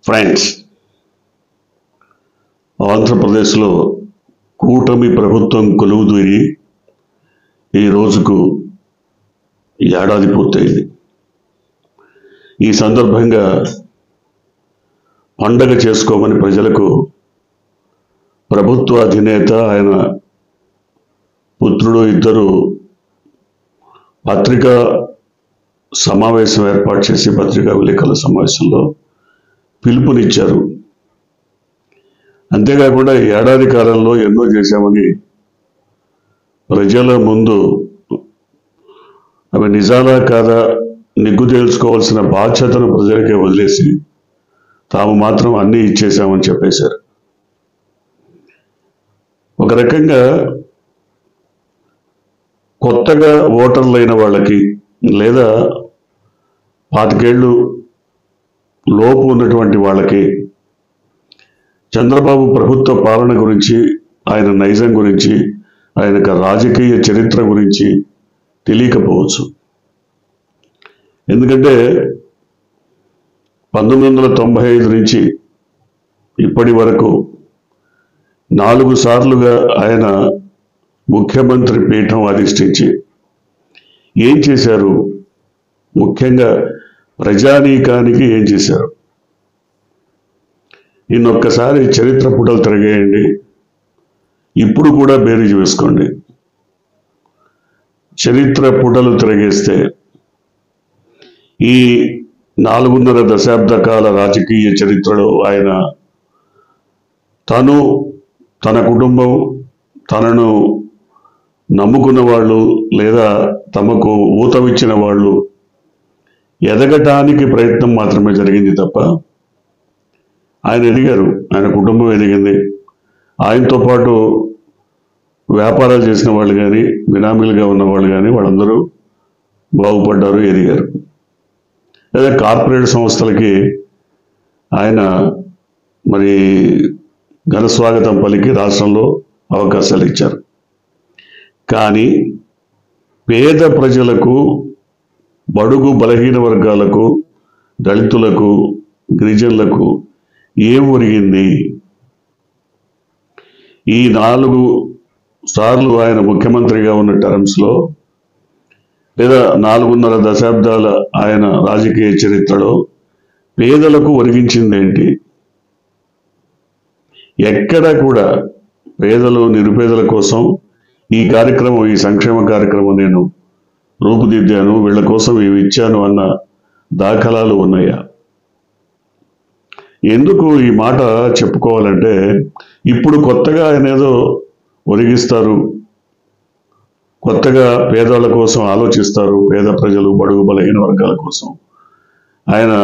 Friends, ఆంధ్రప్రదేశ్లో కూటమి ప్రభుత్వం కొలువుదీరి ఈ రోజుకు ఏడాది పూర్తయింది. ఈ సందర్భంగా పండగ చేసుకోమని ప్రజలకు ప్రభుత్వ అధినేత ఆయన పుత్రుడు ఇద్దరు పత్రికా సమావేశం ఏర్పాటు చేసి పత్రికా విలేకరుల సమావేశంలో పిలుపునిచ్చారు. అంతేకాకుండా ఏడాది కాలంలో ఎన్నో చేశామని ప్రజల ముందు అవి నిజాలా కాదా నిగ్గు తేల్చుకోవాల్సిన బాధ్యతను ప్రజలకే వదిలేసి తాము మాత్రం అన్నీ ఇచ్చేశామని చెప్పేశారు. ఒక రకంగా కొత్తగా ఓటర్లైన వాళ్ళకి లేదా 25 ఏళ్ళు లోపు ఉన్నటువంటి వాళ్ళకి చంద్రబాబు ప్రభుత్వ పాలన గురించి, ఆయన నైజం గురించి, ఆయన రాజకీయ చరిత్ర గురించి తెలియకపోవచ్చు. ఎందుకంటే 1995 నుంచి ఇప్పటి వరకు 4 సార్లుగా ఆయన ముఖ్యమంత్రి పీఠం అధిష్ఠించి ఏం చేశారు, ముఖ్యంగా ప్రజానీకానికి ఏం చేశారు, ఇన్నొక్కసారి చరిత్ర పుటలు తిరగేయండి. ఇప్పుడు కూడా బేరీజు వేసుకోండి. చరిత్ర పుటలు తిరగేస్తే ఈ 4.5 దశాబ్ద కాల రాజకీయ చరిత్రలో ఆయన తను, తన కుటుంబం, తనను నమ్ముకున్న వాళ్ళు లేదా తమకు ఊతమిచ్చిన వాళ్ళు ఎదగటానికి ప్రయత్నం మాత్రమే జరిగింది తప్ప ఆయన ఎదిగారు, ఆయన కుటుంబం ఎదిగింది. ఆయనతో పాటు వ్యాపారాలు చేసిన వాళ్ళు కానీ, బినామీలుగా ఉన్న వాళ్ళు కానీ వాళ్ళందరూ బాగుపడ్డారు, ఎదిగారు. లేదా కార్పొరేట్ సంస్థలకి ఆయన మరి ఘన స్వాగతం పలికి రాష్ట్రంలో అవకాశాలు ఇచ్చారు. కానీ పేద ప్రజలకు, బడుగు బలహీన వర్గాలకు, దళితులకు, గిరిజనులకు ఏం ఒరిగింది? ఈ 4 సార్లు ఆయన ముఖ్యమంత్రిగా ఉన్న టర్మ్స్లో లేదా 4.5 దశాబ్దాల ఆయన రాజకీయ చరిత్రలో పేదలకు ఒరిగించిందేంటి? ఎక్కడ కూడా పేదలు, నిరుపేదల కోసం ఈ కార్యక్రమం, ఈ సంక్షేమ కార్యక్రమం నేను రూపుదిద్దాను, వీళ్ళ కోసం ఇవి ఇచ్చాను అన్న దాఖలాలు ఉన్నాయా? ఎందుకు ఈ మాట చెప్పుకోవాలంటే, ఇప్పుడు కొత్తగా ఆయన ఏదో ఒరిగిస్తారు, కొత్తగా పేదవాళ్ళ కోసం ఆలోచిస్తారు, పేద ప్రజలు, బడుగు బలహీన వర్గాల కోసం ఆయన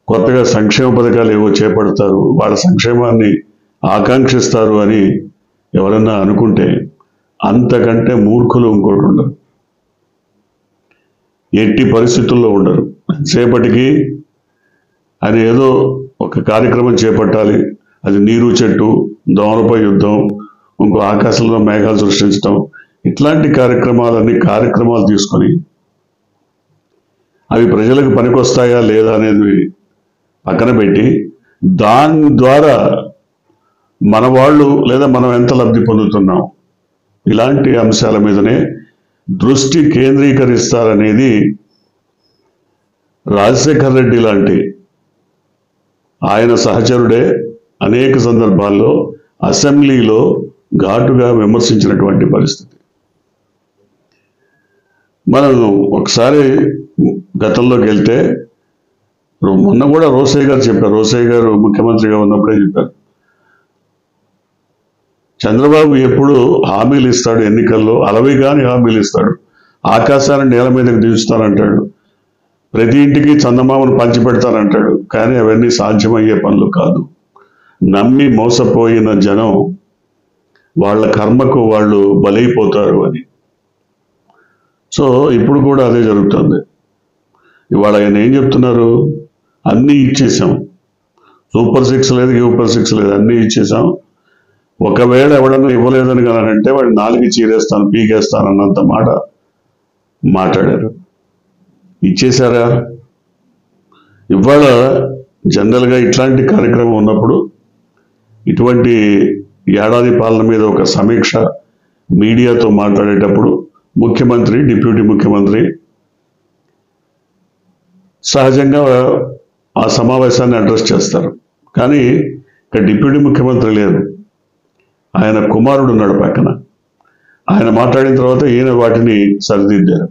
కొత్తగా సంక్షేమ పథకాలు ఏవో చేపడతారు, వాళ్ళ సంక్షేమాన్ని ఆకాంక్షిస్తారు అని ఎవరన్నా అనుకుంటే అంతకంటే మూర్ఖులు ఇంకోటి ఉండరు, ఎట్టి పరిస్థితుల్లో ఉండరు. సేపటికి ఆయన ఏదో ఒక కార్యక్రమం చేపట్టాలి, అది నీరు చెట్టు, దోమలపై యుద్ధం, ఇంకో ఆకాశంలో మేఘాలు సృష్టించడం, ఇట్లాంటి కార్యక్రమాలు తీసుకొని అవి ప్రజలకు పనికొస్తాయా లేదా అనేది పక్కన పెట్టి దాని ద్వారా మన వాళ్ళు లేదా మనం ఎంత లబ్ధి పొందుతున్నాం, ఇలాంటి అంశాల మీదనే దృష్టి కేంద్రీకరిస్తారనేది రాజశేఖర్ రెడ్డి లాంటి ఆయన సహచరుడే అనేక సందర్భాల్లో అసెంబ్లీలో ఘాటుగా విమర్శించినటువంటి పరిస్థితి. మనం ఒకసారి గతంలోకి వెళ్తే, మొన్న కూడా రోసయ్య గారు చెప్పారు, రోసయ్య గారు ముఖ్యమంత్రిగా ఉన్నప్పుడే చెప్పారు, చంద్రబాబు ఎప్పుడు హామీలు ఇస్తాడు ఎన్నికల్లో, అలవి కానీ హామీలు ఇస్తాడు, ఆకాశాన్ని నేల మీదకి దించుతానంటాడు, ప్రతి ఇంటికి చందమామను పంచిపెడతానంటాడు, కానీ అవన్నీ సాధ్యమయ్యే పనులు కాదు. నమ్మి మోసపోయిన జనం వాళ్ళ కర్మకు వాళ్ళు బలైపోతారు అని. సో ఇప్పుడు కూడా అదే జరుగుతుంది. ఇవాళ ఆయన ఏం చెప్తున్నారు, అన్నీ ఇచ్చేసాం, సూపర్ 6 లేదు, సూపర్ 6 లేదు, అన్నీ ఇచ్చేసాం, ఒకవేళ ఎవడన్నా ఇవ్వలేదని కానంటే వాడిని 4 చీరేస్తాను, పీకేస్తాను అన్నంత మాట మాట్లాడారు. ఇచ్చేశారా? ఇవాళ జనరల్గా ఇట్లాంటి కార్యక్రమం ఉన్నప్పుడు ఇటువంటి ఏడాది పాలన మీద ఒక సమీక్ష మీడియాతో మాట్లాడేటప్పుడు ముఖ్యమంత్రి, డిప్యూటీ ముఖ్యమంత్రి సహజంగా ఆ సమావేశాన్ని అడ్రస్ చేస్తారు. కానీ ఇక్కడ డిప్యూటీ ముఖ్యమంత్రి లేరు, ఆయన కుమారుడు ఉన్నాడు పక్కన. ఆయన మాట్లాడిన తర్వాత ఈయన వాటిని సరిదిద్దారు.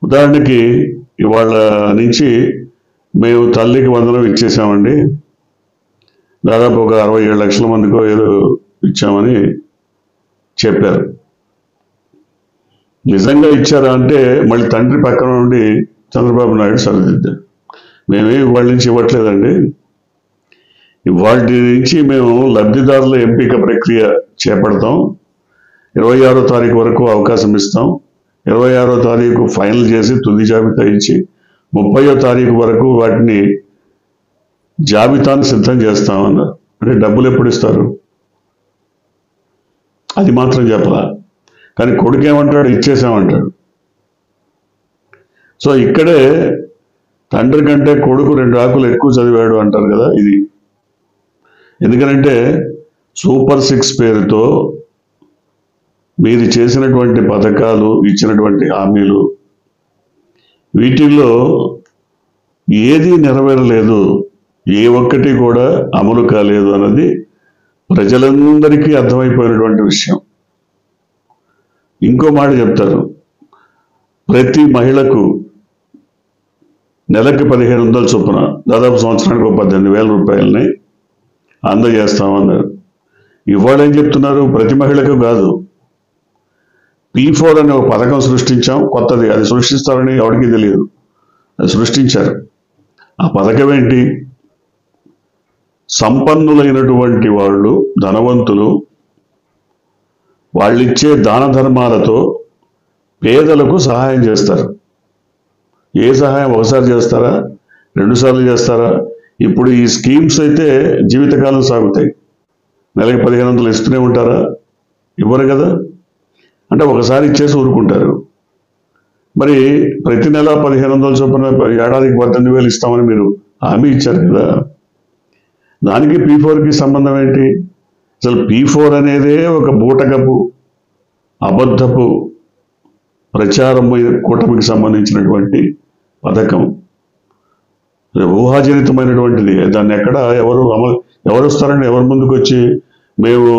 ఉదాహరణకి ఇవాళ నుంచి మేము తల్లికి వందనం ఇచ్చేసామండి, దాదాపు ఒక 67 లక్షల మందికో ఏదో ఇచ్చామని చెప్పారు. నిజంగా ఇచ్చారా అంటే మళ్ళీ తండ్రి పక్కన నుండి చంద్రబాబు నాయుడు సరిదిద్దారు. మేమేమి ఇవాళ నుంచి ఇవ్వట్లేదండి, ఇవాళ నుంచి మేము లబ్ధిదారుల ఎంపిక ప్రక్రియ చేపడతాం, 26వ తారీఖు వరకు అవకాశం ఇస్తాం, 26వ తారీఖు ఫైనల్ చేసి తుది జాబితా ఇచ్చి 30వ తారీఖు వరకు వాటిని జాబితాను సిద్ధం చేస్తామన్నారు. అంటే డబ్బులు ఎప్పుడు ఇస్తారు అది మాత్రం చెప్పలా. కానీ కొడుకు ఏమంటాడు, ఇచ్చేసామంటాడు. సో ఇక్కడే తండ్రి కంటే కొడుకు 2 ఆకులు ఎక్కువ చదివాడు అంటారు కదా. ఇది ఎందుకనంటే సూపర్ 6 పేరుతో మీరు చేసినటువంటి పథకాలు, ఇచ్చినటువంటి హామీలు, వీటిల్లో ఏది నెరవేరలేదు, ఏ ఒక్కటి కూడా అమలు కాలేదు అన్నది ప్రజలందరికీ అర్థమైపోయినటువంటి విషయం. ఇంకో మాట చెప్తారు, ప్రతి మహిళకు నెలకి 1500 చొప్పున దాదాపు సంవత్సరానికి 18,000 రూపాయలని అందజేస్తామన్నారు. ఇవాళ ఏం చెప్తున్నారు, ప్రతి మహిళకు కాదు, P4 అనే ఒక పథకం సృష్టించాం, కొత్తది. అది సృష్టిస్తారని ఎవరికి తెలియదు, అది సృష్టించారు. ఆ పథకం ఏంటి, సంపన్నులైనటువంటి వాళ్ళు, ధనవంతులు, వాళ్ళిచ్చే దాన ధర్మాలతో పేదలకు సహాయం చేస్తారు. ఏ సహాయం ఒకసారి చేస్తారా, 2 సార్లు చేస్తారా? ఇప్పుడు ఈ స్కీమ్స్ అయితే జీవితకాలం సాగుతాయి. నెలకి 1500 ఇస్తూనే ఉంటారా? ఇవ్వరు కదా. అంటే ఒకసారి ఇచ్చేసి ఊరుకుంటారు. మరి ప్రతి నెల 1500 చొప్పున ఏడాదికి 18,000 ఇస్తామని మీరు హామీ ఇచ్చారు కదా. దానికి P4కి సంబంధం ఏంటి? అసలు P4 అనేదే ఒక బూటకపు అబద్ధపు ప్రచారం కూటమికి సంబంధించినటువంటి పథకం, ఊహాజనితమైనటువంటిది. దాన్ని ఎక్కడ ఎవరు వస్తారండి, ఎవరి ముందుకు వచ్చి మేము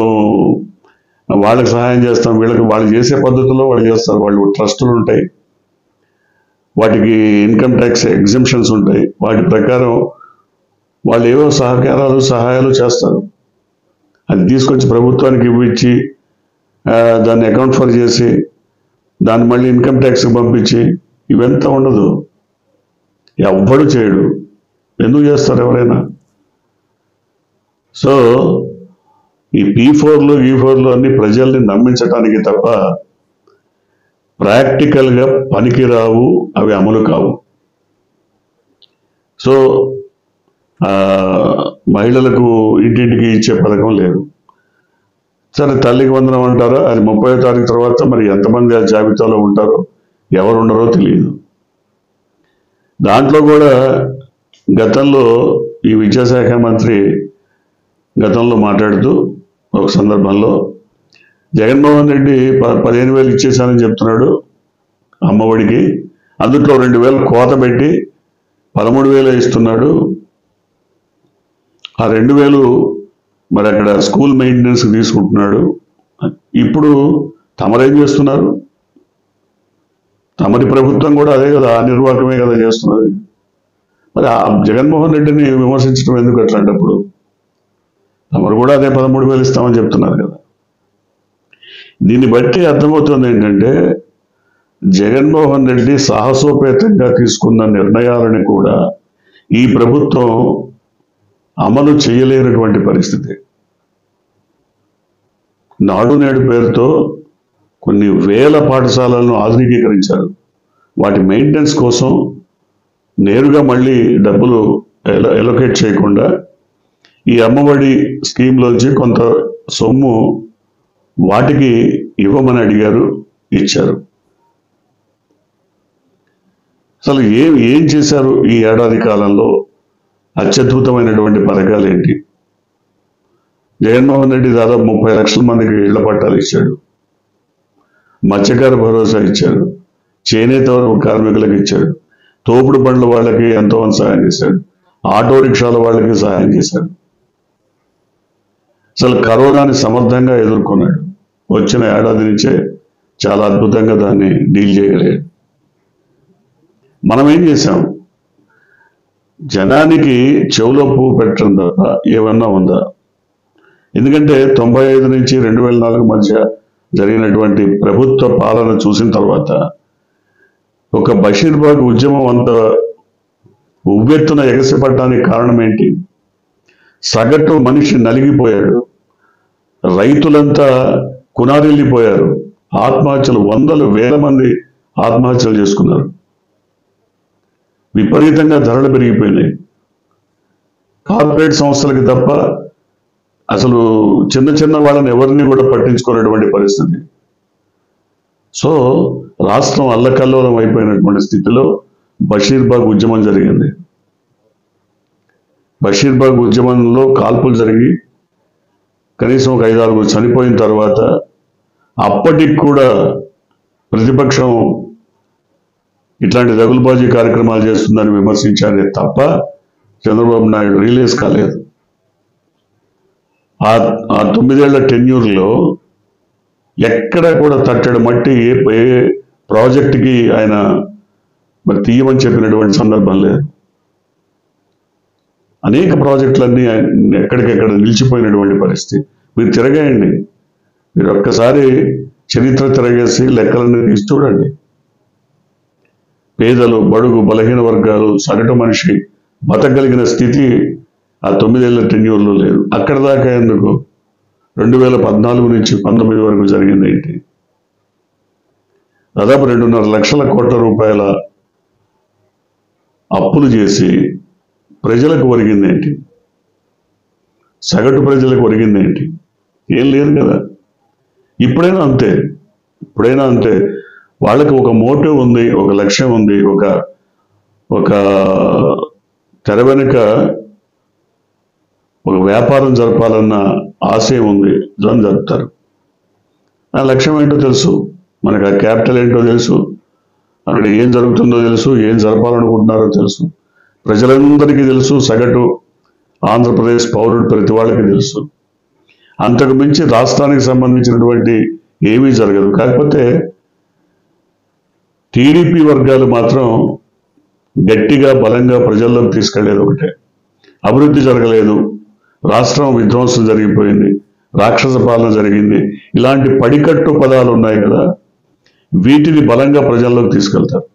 వాళ్ళకి సహాయం చేస్తాం, వాళ్ళు చేసే పద్ధతుల్లో వాళ్ళు చేస్తారు. వాళ్ళు ట్రస్టులు ఉంటాయి, వాటికి ఇన్కమ్ ట్యాక్స్ ఎగ్జంప్షన్స్ ఉంటాయి, వాటి ప్రకారం వాళ్ళు ఏవో సహాయాలు చేస్తారు. అది తీసుకొచ్చి ప్రభుత్వానికి ఇవ్వించి దాన్ని అకౌంట్ ఫర్ చేసి దాన్ని మళ్ళీ ఇన్కమ్ ట్యాక్స్కి పంపించి ఇవంతా ఉండదు. ఎవ్వడు చేయడు. ఎందుకు చేస్తారు ఎవరైనా? సో ఈ P4లు E4లు అన్ని ప్రజల్ని నమ్మించడానికి తప్ప ప్రాక్టికల్గా పనికిరావు, అవి అమలు కావు. సో మహిళలకు ఇంటింటికి ఇచ్చే పథకం లేదు. సరే, తల్లికి వందనం అంటారా, అది 30వ తారీఖు తర్వాత మరి ఎంతమంది ఆ జాబితాలో ఉంటారో, ఎవరు ఉండరో తెలియదు. దాంట్లో కూడా గతంలో ఈ విద్యాశాఖ మంత్రి గతంలో మాట్లాడుతూ ఒక సందర్భంలో జగన్మోహన్ రెడ్డి 15,000 ఇచ్చేసానని చెప్తున్నాడు అమ్మఒడికి, అందుట్లో 2,000 కోత పెట్టి 13,000 ఇస్తున్నాడు. ఆ 2,000 మరి అక్కడ స్కూల్ మెయింటెనెన్స్ తీసుకుంటున్నాడు. ఇప్పుడు తమరేం చేస్తున్నారు? తమరి ప్రభుత్వం కూడా అదే కదా, ఆ నిర్వాహకమే కదా చేస్తున్నది. మరి ఆ జగన్మోహన్ రెడ్డిని విమర్శించడం ఎందుకు అట్లాంటప్పుడు? తమరు కూడా అదే 13,000 ఇస్తామని చెప్తున్నారు కదా. దీన్ని బట్టి అర్థమవుతుంది ఏంటంటే జగన్మోహన్ రెడ్డి సాహసోపేతంగా తీసుకున్న నిర్ణయాలను కూడా ఈ ప్రభుత్వం అమలు చేయలేనటువంటి పరిస్థితి. నాడు నేడు పేరుతో కొన్ని వేల పాఠశాలలను ఆధునికీకరించారు. వాటి మెయింటెనెన్స్ కోసం నేరుగా మళ్ళీ డబ్బులు ఎలొకేట్ చేయకుండా ఈ అమ్మఒడి స్కీమ్లోంచి కొంత సొమ్ము వాటికి ఇవ్వమని అడిగారు, ఇచ్చారు. అసలు ఏం చేశారు ఈ ఏడాది కాలంలో? అత్యద్భుతమైనటువంటి పథకాలు ఏంటి? జగన్మోహన్ రెడ్డి దాదాపు 30 లక్షల మందికి ఇళ్ల పట్టాలు ఇచ్చాడు, మత్స్యకార భరోసా ఇచ్చాడు, చేనేత కార్మికులకు ఇచ్చాడు, తోపుడు బండ్ల వాళ్ళకి ఎంతో సహాయం చేశాడు, ఆటో రిక్షాల వాళ్ళకి సహాయం చేశాడు. అసలు కరోనాని సమర్థంగా ఎదుర్కొన్నాడు. వచ్చిన ఏడాది నుంచే చాలా అద్భుతంగా దాన్ని డీల్ చేయగలిగాడు. మనం ఏం చేశాం? జనానికి చెవులో పువ్వు పెట్టడం తప్ప ఏమన్నా ఉందా? ఎందుకంటే 95 నుంచి 2004 మధ్య జరిగినటువంటి ప్రభుత్వ పాలన చూసిన తర్వాత ఒక బషీర్బాగ్ ఉద్యమం అంత ఉవ్వెత్తున ఎగసిపడడానికి కారణం ఏంటి? సగటు మనిషి నలిగిపోయాడు, రైతులంతా కునారిల్లిపోయారు, ఆత్మహత్యలు, వందలు వేల మంది ఆత్మహత్యలు చేసుకున్నారు. విపరీతంగా ధరలు పెరిగిపోయినాయి. కార్పొరేట్ సంస్థలకి తప్ప అసలు చిన్న చిన్న వాళ్ళని ఎవరిని కూడా పట్టించుకునేటువంటి పరిస్థితి. సో రాష్ట్రం అల్లకల్లోలం అయిపోయినటువంటి స్థితిలో బషీర్బాగ్ ఉద్యమం జరిగింది. బషీర్బాగ్ ఉద్యమంలో కాల్పులు జరిగి కనీసం ఒక 5-6 చనిపోయిన తర్వాత అప్పటికి కూడా ప్రతిపక్షం ఇట్లాంటి దగులుబాజీ కార్యక్రమాలు చేస్తుందని విమర్శించారే తప్ప చంద్రబాబు నాయుడు రిలీజ్ కాలేదు. ఆ 9 ఏళ్ల టెన్యూర్లో ఎక్కడ కూడా తట్టడు మట్టి ఏ ప్రాజెక్టుకి ఆయన మరి తీయమని చెప్పినటువంటి సందర్భం లేదు. అనేక ప్రాజెక్టులన్నీ ఎక్కడికెక్కడ నిలిచిపోయినటువంటి పరిస్థితి. మీరు తిరగేయండి, మీరు ఒక్కసారి చరిత్ర తిరగేసి లెక్కలన్నీ తీసి చూడండి. పేదలు, బడుగు, బలహీన వర్గాలు, సగటు మనిషి బతకగలిగిన స్థితి ఆ 9 ఏళ్ల టెన్యూర్లో లేదు. అక్కడ దాకా ఎందుకు 2014 నుంచి 19 వరకు జరిగింది ఏంటి? దాదాపు 2.5 లక్షల కోట్ల రూపాయల అప్పులు చేసి ప్రజలకు ఒరిగింది ఏంటి? సగటు ప్రజలకు ఒరిగింది ఏంటి? ఏం లేదు కదా. ఇప్పుడైనా అంతే. వాళ్ళకి ఒక మోటివ్ ఉంది, ఒక లక్ష్యం ఉంది, ఒక తెర వెనుక ఒక వ్యాపారం జరపాలన్న ఆశయం ఉంది, దాన్ని జరుపుతారు. ఆ లక్ష్యం ఏంటో తెలుసు మనకు, ఆ క్యాపిటల్ ఏంటో తెలుసు, అక్కడ ఏం జరుగుతుందో తెలుసు, ఏం జరపాలనుకుంటున్నారో తెలుసు, ప్రజలందరికీ తెలుసు, సగటు ఆంధ్రప్రదేశ్ పౌరుడు ప్రతి వాళ్ళకి తెలుసు. అంతకు మించి రాష్ట్రానికి సంబంధించినటువంటి ఏమీ జరగదు. కాకపోతే టీడీపీ వర్గాలు మాత్రం గట్టిగా బలంగా ప్రజల్లోకి తీసుకెళ్లేది ఒకటే, అభివృద్ధి జరగలేదు, రాష్ట్రం విధ్వంసం జరిగిపోయింది, రాక్షస పాలన జరిగింది, ఇలాంటి పడికట్టు పదాలు ఉన్నాయి కదా, వీటిని బలంగా ప్రజల్లోకి తీసుకెళ్తారు.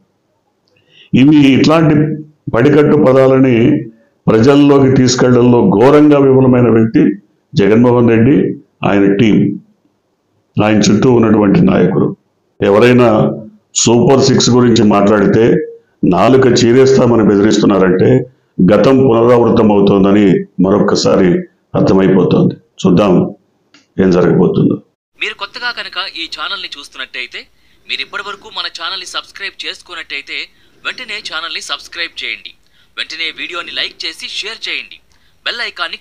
ఇట్లాంటి పడికట్టు పదాలని ప్రజల్లోకి తీసుకెళ్లడంలో ఘోరంగా విఫలమైన వ్యక్తి జగన్మోహన్ రెడ్డి, ఆయన టీం, ఆయన చుట్టూ ఉన్నటువంటి నాయకులు. ఎవరైనా సూపర్ 6 గురించి మాట్లాడితే నాలుక చీరేస్తామని బెదిరిస్తున్నారంటే గతం పునరావృతం అవుతోందని మరొక్కసారి అర్థమైపోతుంది. చూద్దాం ఏం జరగబోతుందో. మీరు కొత్తగా కనుక ఈ ఛానల్ని చూస్తున్నట్టయితే, మీరు ఇప్పటివరకు మన ఛానల్ని సబ్స్క్రైబ్ చేసుకున్నట్టయితే వెంటనే ఛానల్ని సబ్స్క్రైబ్ చేయండి. వెంటనే వీడియోని లైక్ చేసి షేర్ చేయండి. బెల్ ఐకాన్ని